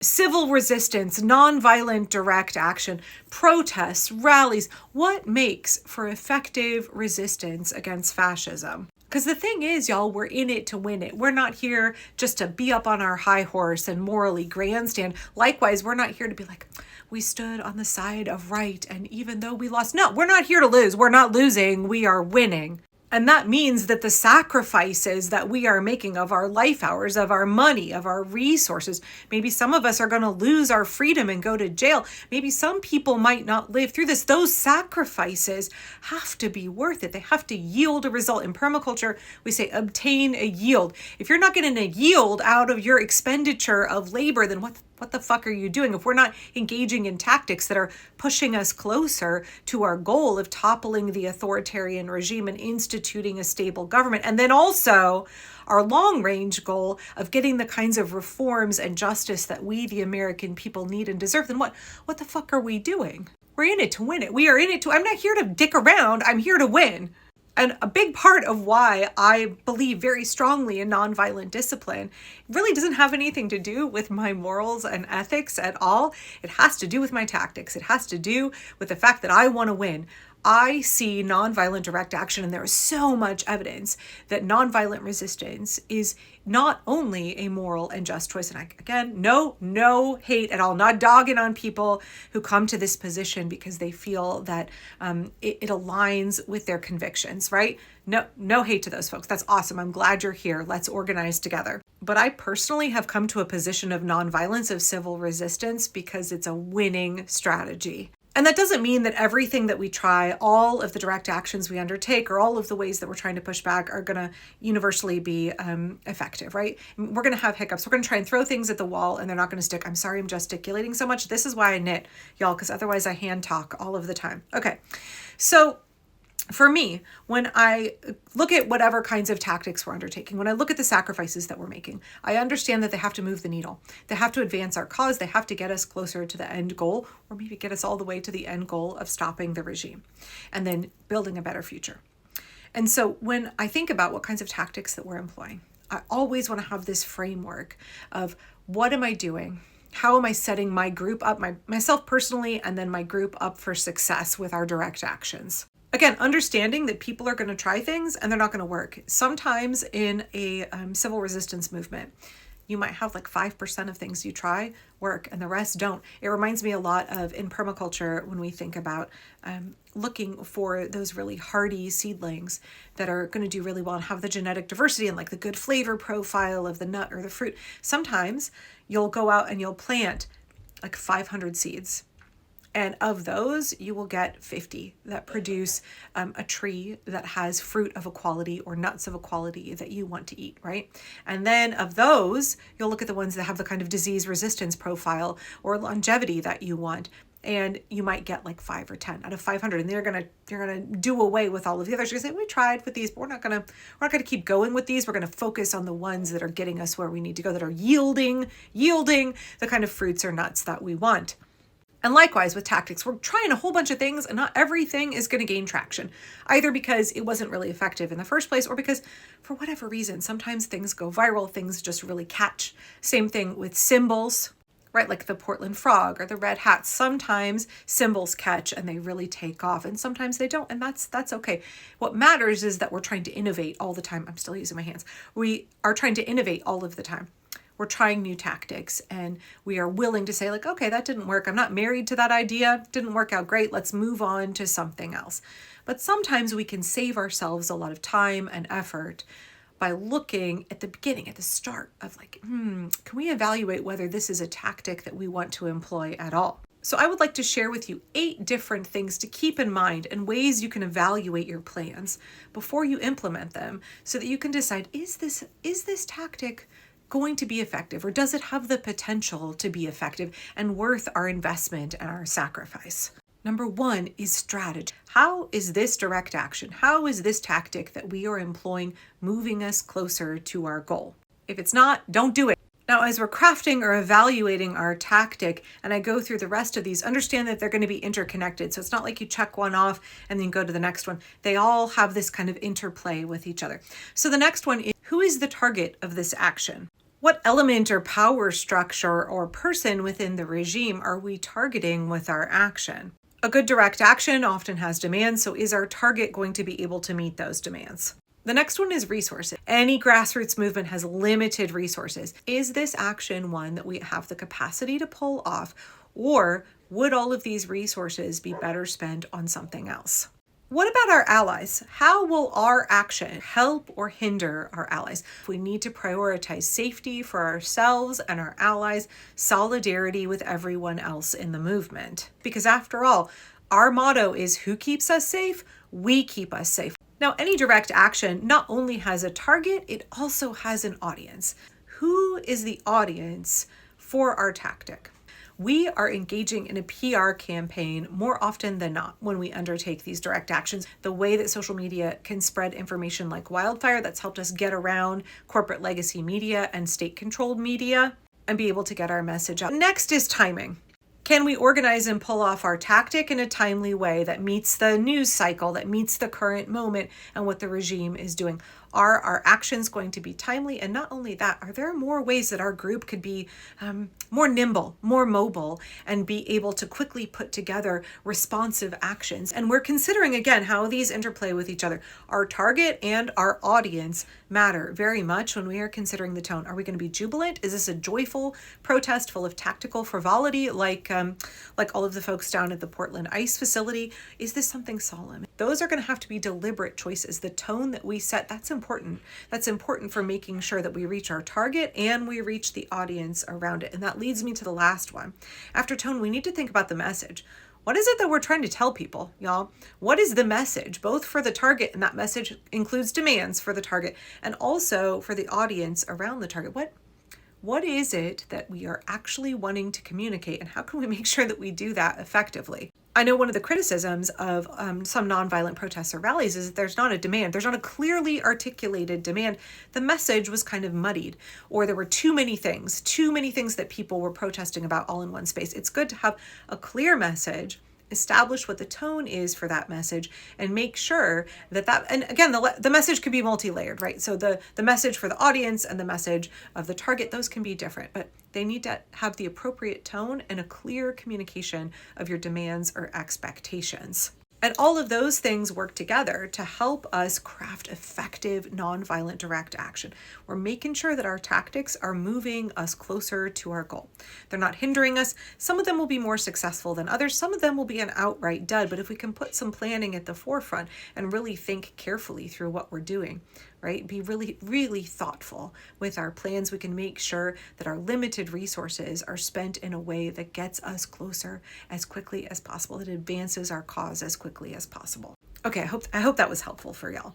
civil resistance, nonviolent direct action, protests, rallies. What makes for effective resistance against fascism? Because the thing is, y'all, we're in it to win it. We're not here just to be up on our high horse and morally grandstand. Likewise, we're not here to be like, we stood on the side of right, and even though we lost. No, we're not here to lose. We're not losing. We are winning. And that means that the sacrifices that we are making of our life hours, of our money, of our resources, maybe some of us are going to lose our freedom and go to jail. Maybe some people might not live through this. Those sacrifices have to be worth it. They have to yield a result. In permaculture, we say obtain a yield. If you're not getting a yield out of your expenditure of labor, then what the fuck are you doing? If we're not engaging in tactics that are pushing us closer to our goal of toppling the authoritarian regime and instituting a stable government, and then also our long-range goal of getting the kinds of reforms and justice that we, the American people, need and deserve, then what the fuck are we doing? We're in it to win it. We are in it to, I'm not here to dick around. I'm here to win. And a big part of why I believe very strongly in nonviolent discipline really doesn't have anything to do with my morals and ethics at all. It has to do with my tactics. It has to do with the fact that I want to win. I see nonviolent direct action, and there is so much evidence that nonviolent resistance is not only a moral and just choice. And again, no hate at all, not dogging on people who come to this position because they feel that it aligns with their convictions, right? No hate to those folks. That's awesome. I'm glad you're here. Let's organize together. But I personally have come to a position of nonviolence, of civil resistance, because it's a winning strategy. And that doesn't mean that everything that we try, all of the direct actions we undertake, or all of the ways that we're trying to push back are going to universally be effective, right? We're going to have hiccups. We're going to try and throw things at the wall and they're not going to stick. I'm sorry I'm gesticulating so much. This is why I knit, y'all, because otherwise I hand talk all of the time. Okay, so for me, when I look at whatever kinds of tactics we're undertaking, when I look at the sacrifices that we're making, I understand that they have to move the needle. They have to advance our cause. They have to get us closer to the end goal, or maybe get us all the way to the end goal of stopping the regime and then building a better future. And so when I think about what kinds of tactics that we're employing, I always want to have this framework of what am I doing? How am I setting my group up, myself personally, and then my group up for success with our direct actions? Again, understanding that people are going to try things and they're not going to work. Sometimes in a civil resistance movement, you might have like 5% of things you try work and the rest don't. It reminds me a lot of in permaculture when we think about looking for those really hardy seedlings that are going to do really well and have the genetic diversity and like the good flavor profile of the nut or the fruit. Sometimes you'll go out and you'll plant like 500 seeds. And of those, you will get 50 that produce a tree that has fruit of a quality or nuts of a quality that you want to eat, right? And then of those, you'll look at the ones that have the kind of disease resistance profile or longevity that you want. And you might get like 5 or 10 out of 500, and you're gonna do away with all of the others. You're gonna say, we tried with these, but we're not gonna keep going with these. We're gonna focus on the ones that are getting us where we need to go, that are yielding the kind of fruits or nuts that we want. And likewise with tactics, we're trying a whole bunch of things and not everything is going to gain traction, either because it wasn't really effective in the first place or because for whatever reason, sometimes things go viral, things just really catch. Same thing with symbols, right? Like the Portland frog or the red hat. Sometimes symbols catch and they really take off and sometimes they don't. And that's okay. What matters is that we're trying to innovate all the time. I'm still using my hands. We are trying to innovate all of the time. We're trying new tactics and we are willing to say like, okay, that didn't work. I'm not married to that idea. Didn't work out great. Let's move on to something else. But sometimes we can save ourselves a lot of time and effort by looking at the beginning, at the start of like, can we evaluate whether this is a tactic that we want to employ at all? So I would like to share with you 8 different things to keep in mind and ways you can evaluate your plans before you implement them so that you can decide, is this tactic going to be effective, or does it have the potential to be effective and worth our investment and our sacrifice? Number 1 is strategy. How is this direct action? How is this tactic that we are employing moving us closer to our goal? If it's not, don't do it. Now, as we're crafting or evaluating our tactic, and I go through the rest of these, understand that they're going to be interconnected. So it's not like you check one off and then go to the next one. They all have this kind of interplay with each other. So the next one is, who is the target of this action? What element or power structure or person within the regime are we targeting with our action? A good direct action often has demands, so is our target going to be able to meet those demands? The next one is resources. Any grassroots movement has limited resources. Is this action one that we have the capacity to pull off, or would all of these resources be better spent on something else? What about our allies? How will our action help or hinder our allies? We need to prioritize safety for ourselves and our allies, solidarity with everyone else in the movement. Because after all, our motto is who keeps us safe? We keep us safe. Now, any direct action not only has a target, it also has an audience. Who is the audience for our tactic? We are engaging in a PR campaign more often than not when we undertake these direct actions. The way that social media can spread information like wildfire, that's helped us get around corporate legacy media and state-controlled media and be able to get our message out. Next is timing. Can we organize and pull off our tactic in a timely way that meets the news cycle, that meets the current moment and what the regime is doing? Are our actions going to be timely? And not only that, are there more ways that our group could be more nimble, more mobile, and be able to quickly put together responsive actions? And we're considering, again, how these interplay with each other. Our target and our audience matter very much when we are considering the tone. Are we going to be jubilant? Is this a joyful protest full of tactical frivolity like all of the folks down at the Portland ice facility? Is this something solemn? Those are going to have to be deliberate choices. The tone that we set, that's important. That's important for making sure that we reach our target and we reach the audience around it. And that leads me to the last one. After tone, we need to think about the message. What is it that we're trying to tell people, y'all? What is the message, both for the target, and that message includes demands for the target, and also for the audience around the target? What is it that we are actually wanting to communicate, and how can we make sure that we do that effectively? I know one of the criticisms of some nonviolent protests or rallies is that there's not a demand. There's not a clearly articulated demand. The message was kind of muddied, or there were too many things that people were protesting about all in one space. It's good to have a clear message, establish what the tone is for that message, and make sure that and again, the message could be multi-layered, right? So the message for the audience and the message of the target, those can be different, but they need to have the appropriate tone and a clear communication of your demands or expectations. And all of those things work together to help us craft effective nonviolent direct action. We're making sure that our tactics are moving us closer to our goal. They're not hindering us. Some of them will be more successful than others. Some of them will be an outright dud. But if we can put some planning at the forefront and really think carefully through what we're doing, right? Be really, really thoughtful with our plans. We can make sure that our limited resources are spent in a way that gets us closer as quickly as possible, that advances our cause as quickly as possible. Okay, I hope that was helpful for y'all.